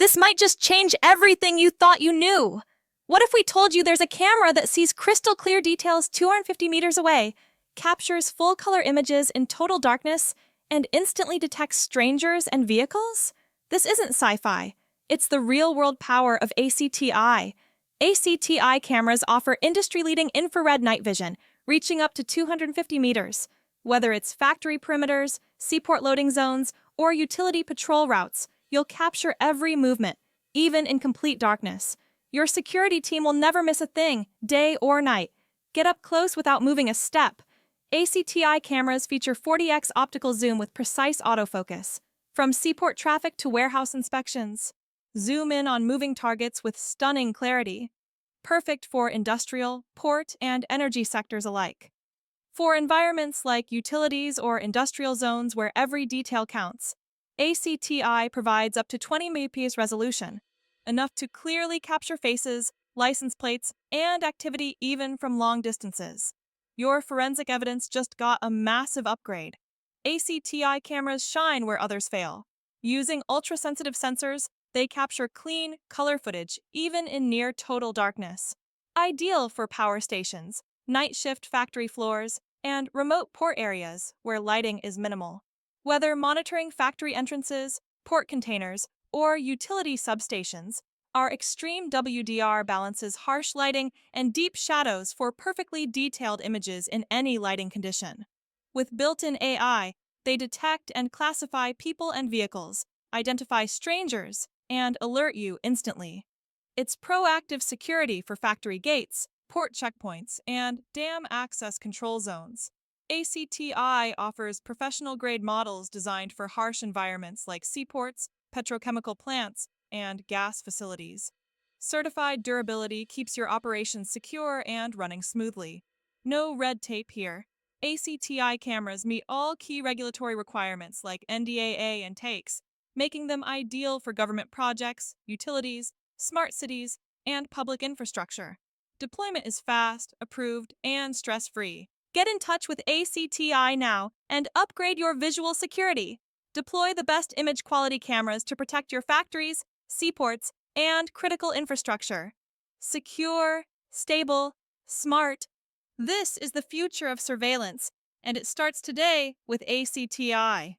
This might just change everything you thought you knew. What if we told you there's a camera that sees crystal clear details 250 meters away, captures full color images in total darkness, and instantly detects strangers and vehicles? This isn't sci-fi. It's the real-world power of ACTi. ACTi cameras offer industry-leading infrared night vision, reaching up to 250 meters. Whether it's factory perimeters, seaport loading zones, or utility patrol routes, you'll capture every movement, even in complete darkness. Your security team will never miss a thing, day or night. Get up close without moving a step. ACTi cameras feature 40x optical zoom with precise autofocus. From seaport traffic to warehouse inspections, zoom in on moving targets with stunning clarity. Perfect for industrial, port, and energy sectors alike. For environments like utilities or industrial zones where every detail counts, ACTi provides up to 20 megapixel resolution, enough to clearly capture faces, license plates, and activity even from long distances. Your forensic evidence just got a massive upgrade. ACTi cameras shine where others fail. Using ultra-sensitive sensors, they capture clean, color footage even in near-total darkness. Ideal for power stations, night shift factory floors, and remote port areas where lighting is minimal. Whether monitoring factory entrances, port containers, or utility substations, our extreme WDR balances harsh lighting and deep shadows for perfectly detailed images in any lighting condition. With built-in AI, they detect and classify people and vehicles, identify strangers, and alert you instantly. It's proactive security for factory gates, port checkpoints, and dam access control zones. ACTi offers professional-grade models designed for harsh environments like seaports, petrochemical plants, and gas facilities. Certified durability keeps your operations secure and running smoothly. No red tape here. ACTi cameras meet all key regulatory requirements like NDAA and TAKES, making them ideal for government projects, utilities, smart cities, and public infrastructure. Deployment is fast, approved, and stress-free. Get in touch with ACTi now and upgrade your visual security. Deploy the best image quality cameras to protect your factories, seaports, and critical infrastructure. Secure, stable, smart. This is the future of surveillance, and it starts today with ACTi.